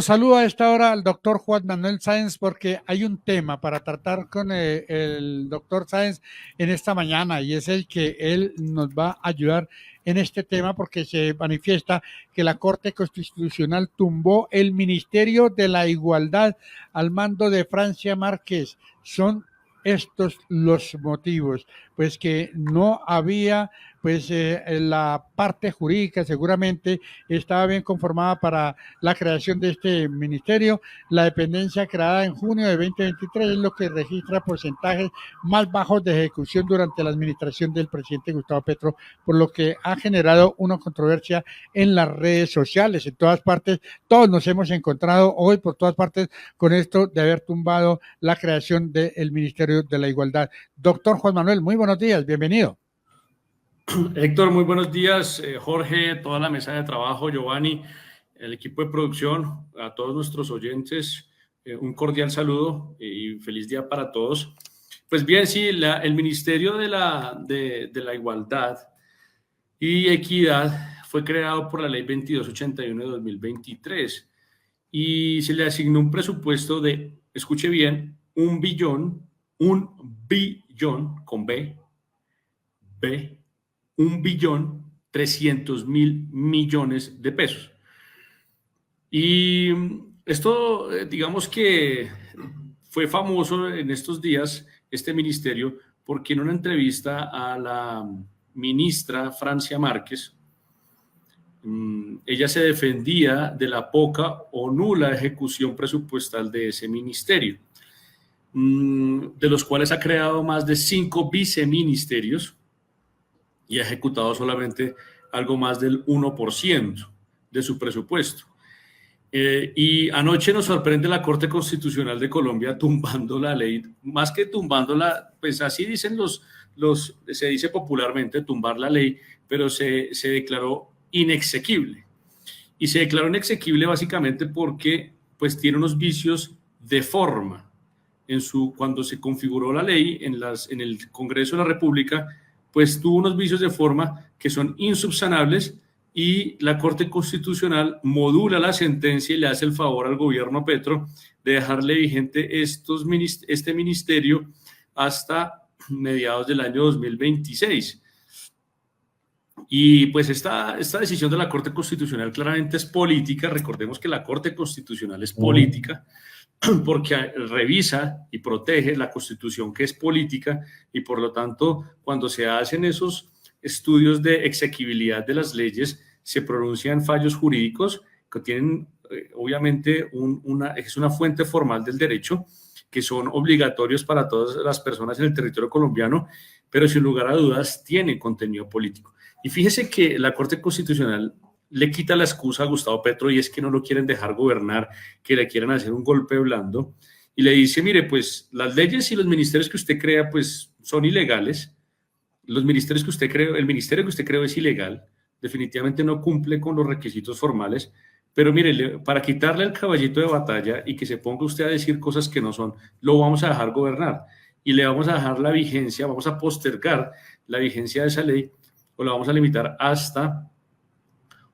Saludo a esta hora al doctor Juan Manuel Sáenz porque hay un tema para tratar con el doctor Sáenz en esta mañana y es el que él nos va a ayudar en este tema porque se manifiesta que la Corte Constitucional tumbó el Ministerio de la Igualdad al mando de Francia Márquez. Son estos los motivos, pues que no había la parte jurídica seguramente estaba bien conformada para la creación de este ministerio. La dependencia creada en junio de 2023 es lo que registra porcentajes más bajos de ejecución durante la administración del presidente Gustavo Petro, por lo que ha generado una controversia en las redes sociales. En todas partes, todos nos hemos encontrado hoy por todas partes con esto de haber tumbado la creación del Ministerio de la Igualdad. Doctor Juan Manuel, muy buenos días, bienvenido. Héctor, muy buenos días. Jorge, toda la mesa de trabajo, Giovanni, el equipo de producción, a todos nuestros oyentes, un cordial saludo y feliz día para todos. Pues bien, sí, el Ministerio de la Igualdad y Equidad fue creado por la Ley 2281 de 2023 y se le asignó un presupuesto de, escuche bien, un billón con B, 1.300.000.000.000 de pesos. Y esto, digamos que fue famoso en estos días, este ministerio, porque en una entrevista a la ministra Francia Márquez, ella se defendía de la poca o nula ejecución presupuestal de ese ministerio, de los cuales ha creado más de 5 viceministerios, y ha ejecutado solamente algo más del 1% de su presupuesto. Y anoche nos sorprende la Corte Constitucional de Colombia tumbando la ley, más que tumbándola, pues así dicen se dice popularmente tumbar la ley, pero se declaró inexequible. Y se declaró inexequible básicamente porque pues tiene unos vicios de forma. Cuando se configuró la ley en el Congreso de la República, pues tuvo unos vicios de forma que son insubsanables y la Corte Constitucional modula la sentencia y le hace el favor al gobierno Petro de dejarle vigente este ministerio hasta mediados del año 2026. Y pues esta decisión de la Corte Constitucional claramente es política. Recordemos que la Corte Constitucional es política porque revisa y protege la Constitución, que es política, y por lo tanto, cuando se hacen esos estudios de exequibilidad de las leyes, se pronuncian fallos jurídicos que tienen, obviamente, es una fuente formal del derecho, que son obligatorios para todas las personas en el territorio colombiano, pero sin lugar a dudas tiene contenido político. Y fíjese que la Corte Constitucional le quita la excusa a Gustavo Petro y es que no lo quieren dejar gobernar, que le quieren hacer un golpe blando y le dice, mire, pues las leyes y los ministerios que usted crea pues son ilegales, el ministerio que usted creó es ilegal, definitivamente no cumple con los requisitos formales, pero mire, para quitarle el caballito de batalla y que se ponga usted a decir cosas que no son, lo vamos a dejar gobernar y le vamos a dejar la vigencia, vamos a postergar la vigencia de esa ley o la vamos a limitar hasta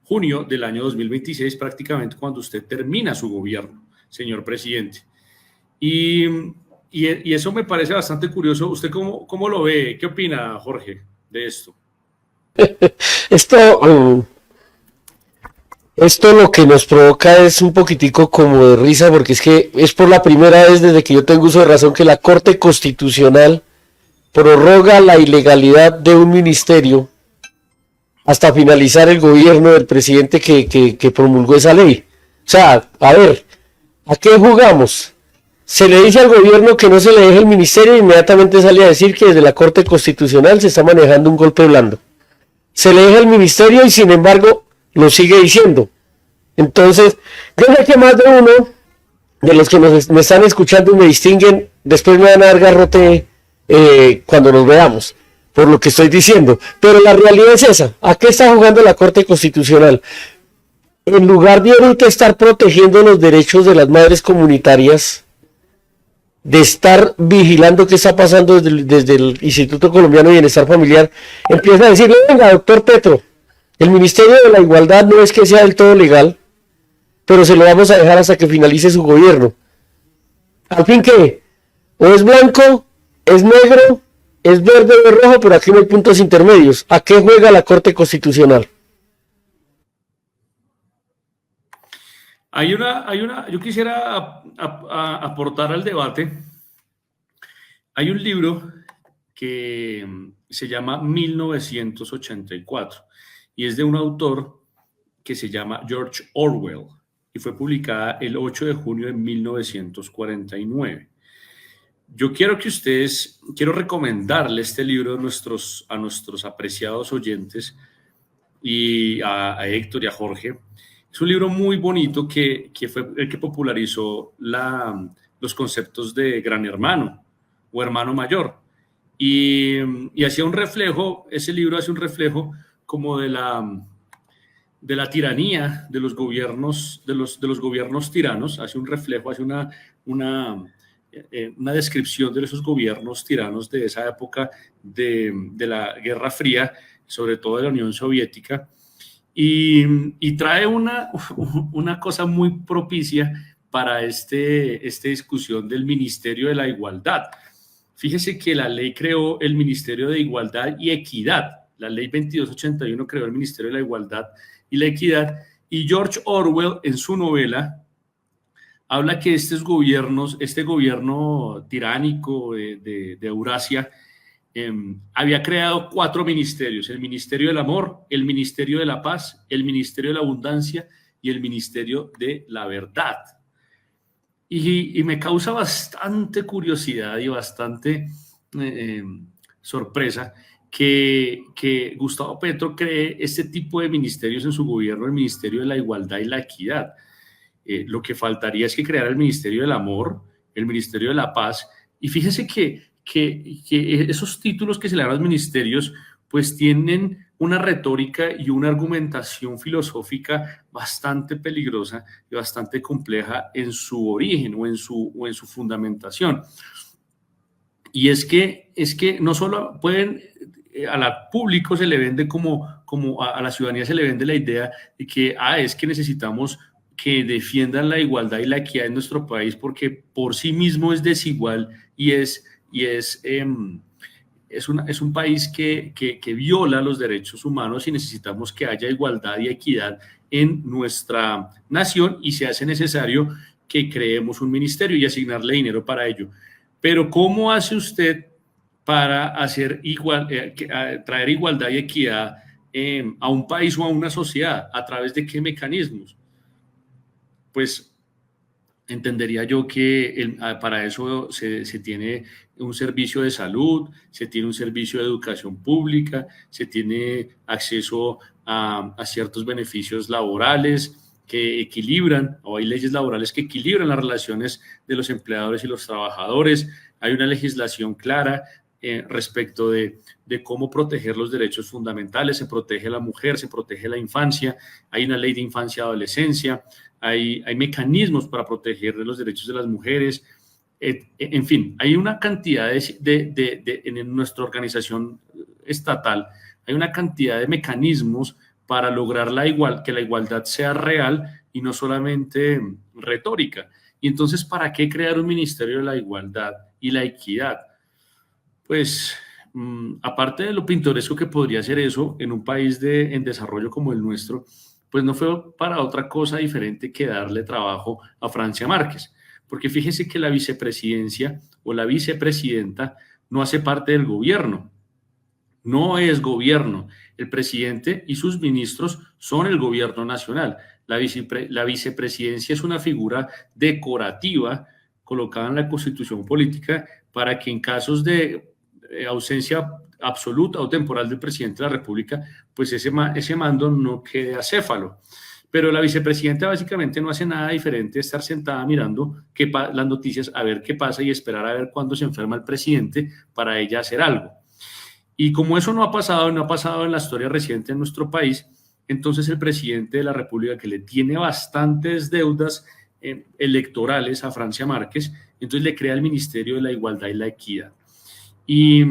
junio del año 2026, prácticamente cuando usted termina su gobierno, señor presidente. Y eso me parece bastante curioso. ¿Usted cómo lo ve? ¿Qué opina, Jorge, de esto? Esto lo que nos provoca es un poquitico como de risa, porque es que es por la primera vez desde que yo tengo uso de razón que la Corte Constitucional prorroga la ilegalidad de un ministerio hasta finalizar el gobierno del presidente que promulgó esa ley. O sea, a ver, ¿a qué jugamos? Se le dice al gobierno que no se le deje el ministerio e inmediatamente sale a decir que desde la Corte Constitucional se está manejando un golpe blando. Se le deja el ministerio y sin embargo lo sigue diciendo. Entonces, yo sé que más de uno de los que me están escuchando y me distinguen, después me van a dar garrote cuando nos veamos por lo que estoy diciendo, pero la realidad es esa. ¿A qué está jugando la Corte Constitucional? En lugar de ahorita estar protegiendo los derechos de las madres comunitarias, de estar vigilando qué está pasando desde el Instituto Colombiano de Bienestar Familiar, empieza a decirle, venga, doctor Petro, el Ministerio de la Igualdad no es que sea del todo legal, pero se lo vamos a dejar hasta que finalice su gobierno. ¿Al fin qué? O es blanco, es negro, es verde o es rojo, pero aquí no hay puntos intermedios. ¿A qué juega la Corte Constitucional? Yo quisiera aportar al debate. Hay un libro que se llama 1984 y es de un autor que se llama George Orwell y fue publicada el 8 de junio de 1949. Yo quiero recomendarle este libro a nuestros apreciados oyentes y a Héctor y a Jorge. Es un libro muy bonito que fue el que popularizó los conceptos de gran hermano o hermano mayor. Y hacía un reflejo, ese libro hace un reflejo como de la tiranía de los gobiernos, de los gobiernos tiranos, hace un reflejo, hace una descripción de esos gobiernos tiranos de esa época de la Guerra Fría, sobre todo de la Unión Soviética, y trae una cosa muy propicia para esta discusión del Ministerio de la Igualdad. Fíjese que la ley creó el Ministerio de Igualdad y Equidad. La ley 2281 creó el Ministerio de la Igualdad y la Equidad. Y George Orwell, en su novela, habla que este gobierno tiránico de Eurasia había creado 4 ministerios: el Ministerio del Amor, el Ministerio de la Paz, el Ministerio de la Abundancia y el Ministerio de la Verdad. Y me causa bastante curiosidad y bastante sorpresa que Gustavo Petro cree este tipo de ministerios en su gobierno, el Ministerio de la Igualdad y la Equidad. Lo que faltaría es que creara el Ministerio del Amor, el Ministerio de la Paz, y fíjese que esos títulos que se le dan a los ministerios pues tienen una retórica y una argumentación filosófica bastante peligrosa y bastante compleja en su origen o en su fundamentación. Y es que no solo pueden, al público se le vende como a la ciudadanía se le vende la idea de que es que necesitamos que defiendan la igualdad y la equidad en nuestro país porque por sí mismo es desigual y es un país que viola los derechos humanos y necesitamos que haya igualdad y equidad en nuestra nación y se hace necesario que creemos un ministerio y asignarle dinero para ello. Pero ¿cómo hace usted para traer igualdad y equidad a un país o a una sociedad? ¿A través de qué mecanismos? Pues entendería yo que para eso se tiene un servicio de salud, se tiene un servicio de educación pública, se tiene acceso a ciertos beneficios laborales que equilibran, o hay leyes laborales que equilibran las relaciones de los empleadores y los trabajadores. Hay una legislación clara respecto de cómo proteger los derechos fundamentales. Se protege a la mujer, se protege a la infancia, hay una ley de infancia y adolescencia, hay mecanismos para proteger los derechos de las mujeres. En fin, hay una cantidad en nuestra organización estatal, hay una cantidad de mecanismos para lograr que la igualdad sea real y no solamente retórica. Y entonces, ¿para qué crear un Ministerio de la Igualdad y la Equidad? Pues, aparte de lo pintoresco que podría ser eso en un país en desarrollo como el nuestro, pues no fue para otra cosa diferente que darle trabajo a Francia Márquez. Porque fíjese que la vicepresidencia o la vicepresidenta no hace parte del gobierno, no es gobierno. El presidente y sus ministros son el gobierno nacional. La vicepresidencia es una figura decorativa colocada en la Constitución política para que en casos de ausencia absoluta o temporal del presidente de la República, pues ese mando no quede acéfalo. Pero la vicepresidenta básicamente no hace nada diferente de estar sentada mirando las noticias, a ver qué pasa y esperar a ver cuándo se enferma el presidente para ella hacer algo. Y como eso no ha pasado en la historia reciente en nuestro país, entonces el presidente de la República, que le tiene bastantes deudas electorales a Francia Márquez, entonces le crea el Ministerio de la Igualdad y la Equidad. Y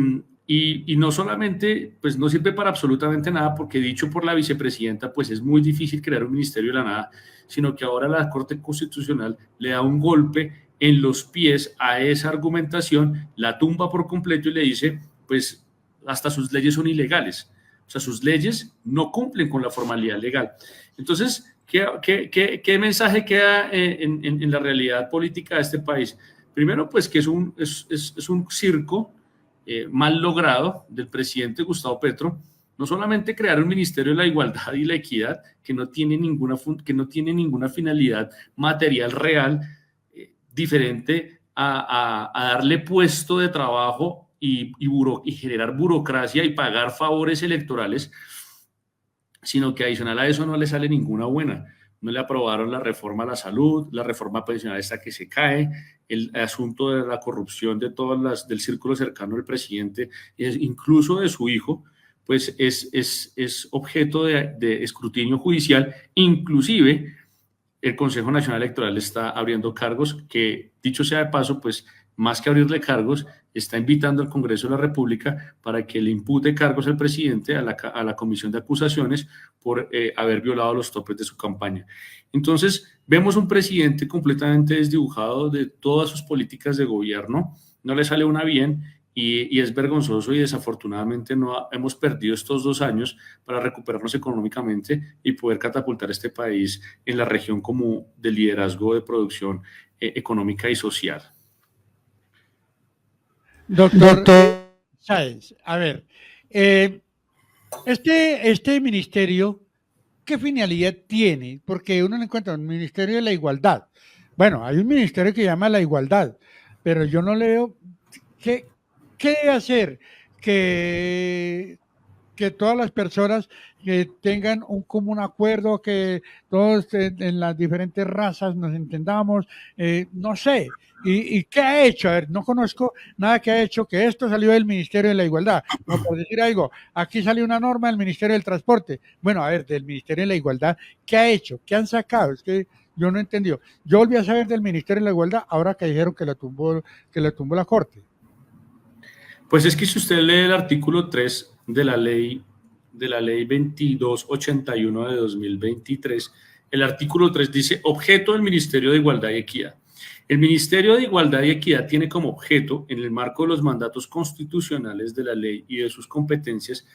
Y no solamente, pues no sirve para absolutamente nada, porque dicho por la vicepresidenta, pues es muy difícil crear un ministerio de la nada, sino que ahora la Corte Constitucional le da un golpe en los pies a esa argumentación, la tumba por completo y le dice, pues hasta sus leyes son ilegales. O sea, sus leyes no cumplen con la formalidad legal. Entonces, ¿qué mensaje queda en la realidad política de este país? Primero, pues que es un circo mal logrado del presidente Gustavo Petro, no solamente crear un Ministerio de la Igualdad y la Equidad que no tiene ninguna finalidad material real diferente a darle puesto de trabajo y generar burocracia y pagar favores electorales, sino que adicional a eso no le sale ninguna buena. No le aprobaron la reforma a la salud, la reforma pensional esta que se cae, el asunto de la corrupción de del círculo cercano del presidente, incluso de su hijo, pues es objeto de escrutinio judicial. Inclusive el Consejo Nacional Electoral está abriendo cargos que, dicho sea de paso, pues más que abrirle cargos, está invitando al Congreso de la República para que le impute cargos al presidente, a la Comisión de Acusaciones, por haber violado los topes de su campaña. Entonces, vemos un presidente completamente desdibujado de todas sus políticas de gobierno, no le sale una bien y es vergonzoso, y desafortunadamente hemos perdido estos 2 años para recuperarnos económicamente y poder catapultar este país en la región como de liderazgo de producción económica y social. Doctor Sáenz, a ver, este ministerio, ¿qué finalidad tiene? Porque uno le encuentra un ministerio de la igualdad. Bueno, hay un ministerio que se llama la igualdad, pero yo no le veo qué debe hacer que todas las personas que tengan un común acuerdo, que todos en las diferentes razas nos entendamos, no sé. ¿Y qué ha hecho? A ver, no conozco nada que ha hecho, que esto salió del Ministerio de la Igualdad. No, por decir algo, aquí salió una norma del Ministerio del Transporte. Bueno, a ver, del Ministerio de la Igualdad, ¿qué ha hecho? ¿Qué han sacado? Es que yo no he entendido. Yo volví a saber del Ministerio de la Igualdad ahora que dijeron que la tumbó la Corte. Pues es que si usted lee el artículo 3 de la ley 2281 de 2023, el artículo 3 dice: objeto del Ministerio de Igualdad y Equidad. El Ministerio de Igualdad y Equidad tiene como objeto, en el marco de los mandatos constitucionales de la ley y de sus competencias,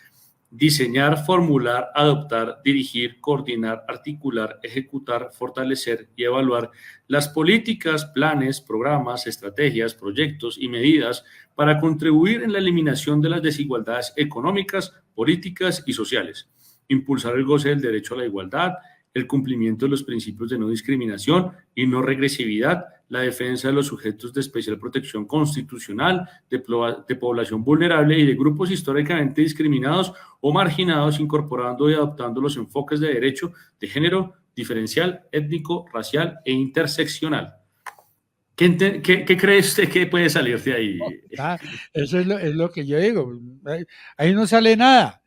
diseñar, formular, adoptar, dirigir, coordinar, articular, ejecutar, fortalecer y evaluar las políticas, planes, programas, estrategias, proyectos y medidas para contribuir en la eliminación de las desigualdades económicas, políticas y sociales, impulsar el goce del derecho a la igualdad, el cumplimiento de los principios de no discriminación y no regresividad, la defensa de los sujetos de especial protección constitucional, de población vulnerable y de grupos históricamente discriminados o marginados, incorporando y adoptando los enfoques de derecho de género, diferencial, étnico, racial e interseccional. ¿Qué cree usted que puede salir de ahí? Eso es lo que yo digo. Ahí no sale nada.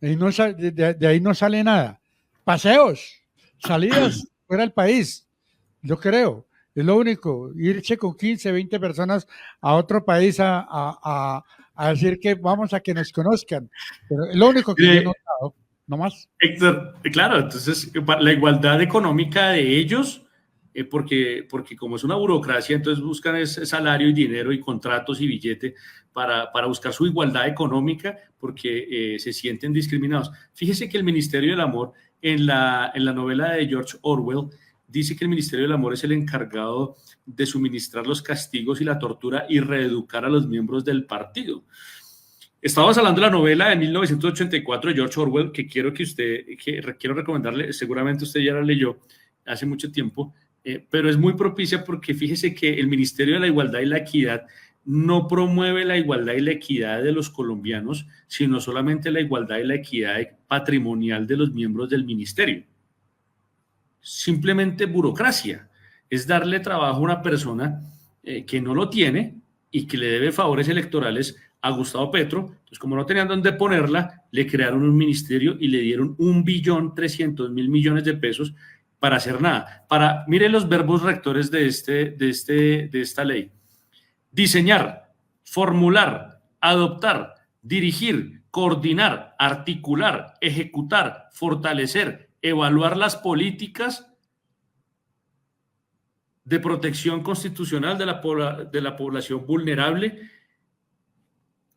De ahí no sale nada. Paseos, salidas fuera del país, yo creo. Es lo único, irse con 15, 20 personas a otro país a decir que vamos a que nos conozcan. Pero es lo único que yo he notado, no más. Héctor, claro, entonces la igualdad económica de ellos, porque como es una burocracia, entonces buscan ese salario y dinero y contratos y billete para buscar su igualdad económica, porque se sienten discriminados. Fíjese que el Ministerio del Amor, en la novela de George Orwell, dice que el Ministerio del Amor es el encargado de suministrar los castigos y la tortura y reeducar a los miembros del partido. Estamos hablando de la novela de 1984 de George Orwell, que quiero recomendarle, seguramente usted ya la leyó hace mucho tiempo, pero es muy propicia porque fíjese que el Ministerio de la Igualdad y la Equidad no promueve la igualdad y la equidad de los colombianos, sino solamente la igualdad y la equidad patrimonial de los miembros del ministerio. Simplemente burocracia, es darle trabajo a una persona que no lo tiene y que le debe favores electorales a Gustavo Petro. Entonces, como no tenían dónde ponerla, le crearon un ministerio y le dieron 1.300.000.000.000 de pesos para hacer nada. Mire los verbos rectores de esta ley: diseñar, formular, adoptar, dirigir, coordinar, articular, ejecutar, fortalecer, evaluar las políticas de protección constitucional de la población vulnerable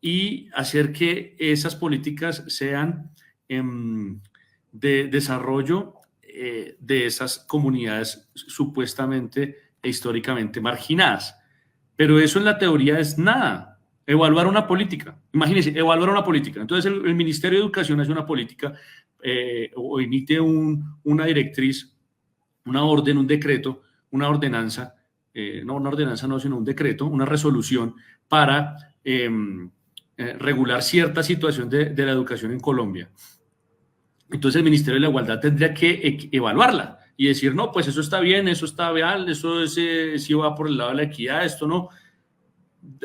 y hacer que esas políticas sean de desarrollo de esas comunidades supuestamente e históricamente marginadas. Pero eso en la teoría es nada. Evaluar una política. Imagínense, evaluar una política. Entonces el Ministerio de Educación hace una política o emite una directriz, una orden, un decreto, una ordenanza, no una ordenanza, no, sino un decreto, una resolución para regular cierta situación de la educación en Colombia. Entonces el Ministerio de la Igualdad tendría que evaluarla y decir, no, pues eso está bien, eso está real, eso sí va por el lado de la equidad, esto no.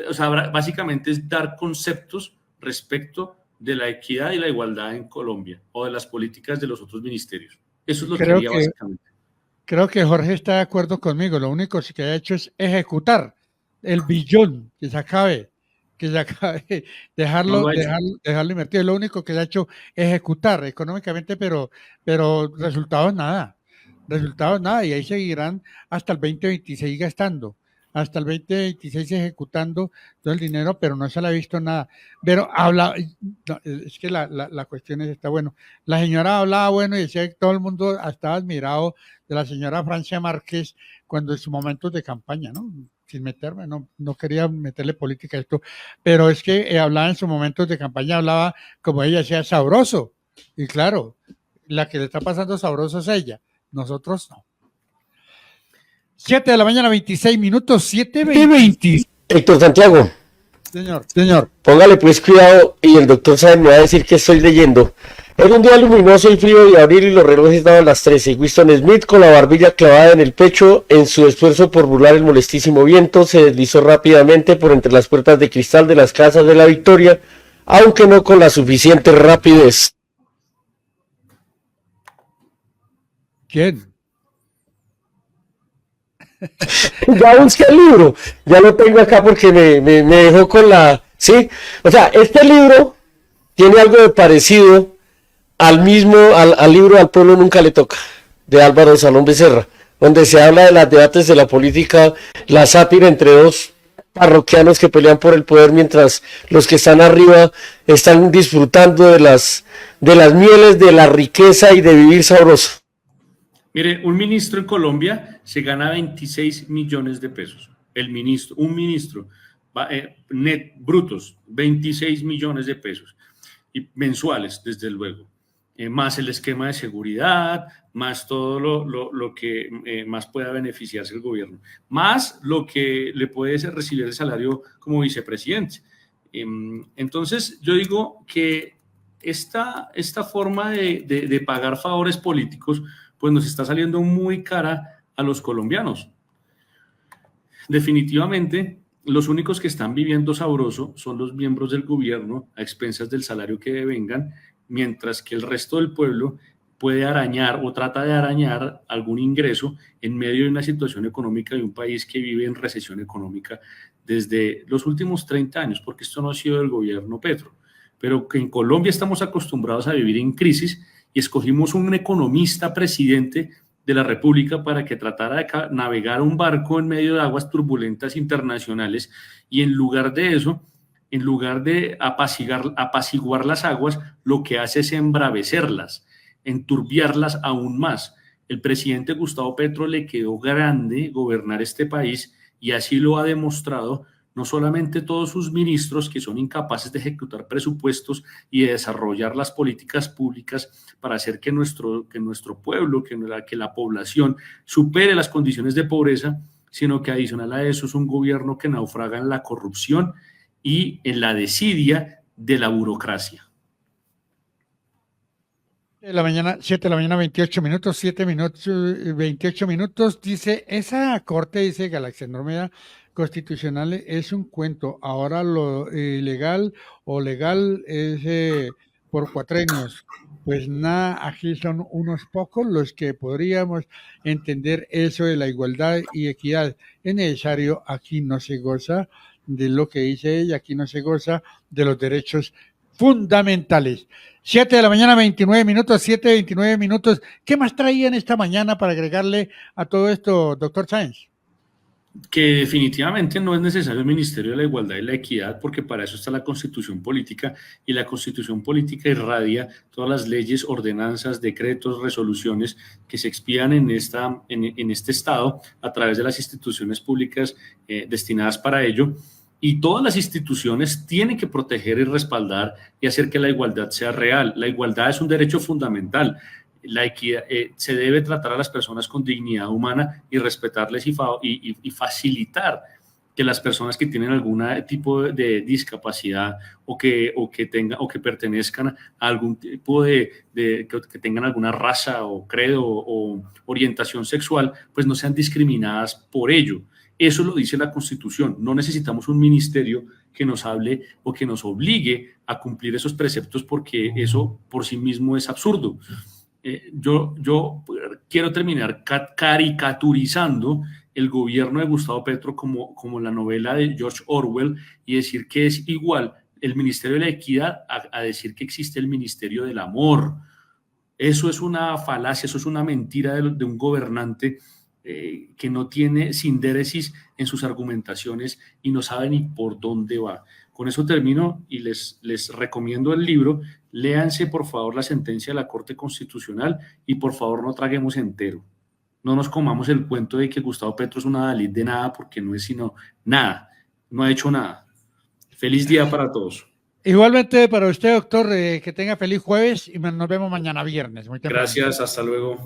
O sea, básicamente es dar conceptos respecto de la equidad y la igualdad en Colombia o de las políticas de los otros ministerios. Eso es lo que haría básicamente. Creo que Jorge está de acuerdo conmigo. Lo único que ha hecho es ejecutar el billón que se acabe, dejarlo invertido. Lo único que se ha hecho es ejecutar económicamente, pero resultados nada. Y ahí seguirán hasta el 2026 gastando, hasta el 2026 ejecutando todo el dinero, pero no se le ha visto nada. Pero es que la cuestión es esta, bueno, la señora hablaba, bueno, y decía que todo el mundo estaba admirado de la señora Francia Márquez cuando en sus momentos de campaña, ¿no? Sin meterme, no quería meterle política a esto, pero es que hablaba en sus momentos de campaña, hablaba como ella decía, sabroso, y claro, la que le está pasando sabroso es ella, nosotros no. 7 de la mañana, 26 minutos, 7:20. Héctor Santiago. Señor. Póngale pues cuidado y el doctor Sáenz me va a decir que estoy leyendo. Era un día luminoso y frío de abril y los relojes daban las 13. Winston Smith, con la barbilla clavada en el pecho, en su esfuerzo por burlar el molestísimo viento, se deslizó rápidamente por entre las puertas de cristal de las casas de la Victoria, aunque no con la suficiente rapidez. ¿Quién? Ya busqué el libro, ya lo tengo acá porque me dejó con la... Sí, o sea, este libro tiene algo de parecido al libro Al pueblo nunca le toca, de Álvaro Salón Becerra, donde se habla de los debates de la política, la sátira entre dos parroquianos que pelean por el poder mientras los que están arriba están disfrutando de las mieles de la riqueza y de vivir sabroso. Mire, un ministro en Colombia se gana 26 millones de pesos. Un ministro, net, brutos, 26 millones de pesos. Y mensuales, desde luego. Más el esquema de seguridad, más todo lo que más pueda beneficiarse el gobierno. Más lo que le puede recibir el salario como vicepresidente. Entonces, yo digo que esta forma de pagar favores políticos pues nos está saliendo muy cara a los colombianos. Definitivamente, los únicos que están viviendo sabroso son los miembros del gobierno a expensas del salario que devengan, mientras que el resto del pueblo puede arañar o trata de arañar algún ingreso en medio de una situación económica de un país que vive en recesión económica desde los últimos 30 años, porque esto no ha sido del gobierno Petro, pero que en Colombia estamos acostumbrados a vivir en crisis y escogimos un economista presidente de la República para que tratara de navegar un barco en medio de aguas turbulentas internacionales y en lugar de eso, en lugar de apaciguar las aguas, lo que hace es embravecerlas, enturbiarlas aún más. El presidente Gustavo Petro le quedó grande gobernar este país y así lo ha demostrado. No solamente todos sus ministros que son incapaces de ejecutar presupuestos y de desarrollar las políticas públicas para hacer que nuestro pueblo, que la población supere las condiciones de pobreza, sino que adicional a eso es un gobierno que naufraga en la corrupción y en la desidia de la burocracia. 7 de la mañana, 28 minutos, 28 minutos, dice, esa corte, dice Galaxia Andrómeda, constitucional es un cuento, ahora lo ilegal o legal es por cuatrenios, pues nada, aquí son unos pocos los que podríamos entender eso de la igualdad y equidad, es necesario, aquí no se goza de lo que dice ella, aquí no se goza de los derechos fundamentales. 7 de la mañana, 29 minutos, 7:29 minutos. ¿Qué más traían esta mañana para agregarle a todo esto, doctor Sáenz? Que definitivamente no es necesario el Ministerio de la Igualdad y la Equidad, porque para eso está la Constitución Política, y la Constitución Política irradia todas las leyes, ordenanzas, decretos, resoluciones que se expidan en este Estado a través de las instituciones públicas destinadas para ello. Y todas las instituciones tienen que proteger y respaldar y hacer que la igualdad sea real. La igualdad es un derecho fundamental. La equidad, se debe tratar a las personas con dignidad humana y respetarles y facilitar que las personas que tienen algún tipo de discapacidad o que pertenezcan a algún tipo que tengan alguna raza o credo o orientación sexual, pues no sean discriminadas por ello. Eso lo dice la Constitución. No necesitamos un ministerio que nos hable o que nos obligue a cumplir esos preceptos, porque eso por sí mismo es absurdo. Yo quiero terminar caricaturizando el gobierno de Gustavo Petro como la novela de George Orwell, y decir que es igual el Ministerio de la Equidad a decir que existe el Ministerio del Amor. Eso es una falacia, eso es una mentira de un gobernante que no tiene sindéresis en sus argumentaciones y no sabe ni por dónde va. Con eso termino y les recomiendo el libro. Léanse, por favor, la sentencia de la Corte Constitucional y, por favor, no traguemos entero. No nos comamos el cuento de que Gustavo Petro es una Dalí de nada, porque no es sino nada. No ha hecho nada. Feliz día para todos. Igualmente para usted, doctor, que tenga feliz jueves y nos vemos mañana viernes. Muy temprano. Gracias, hasta luego.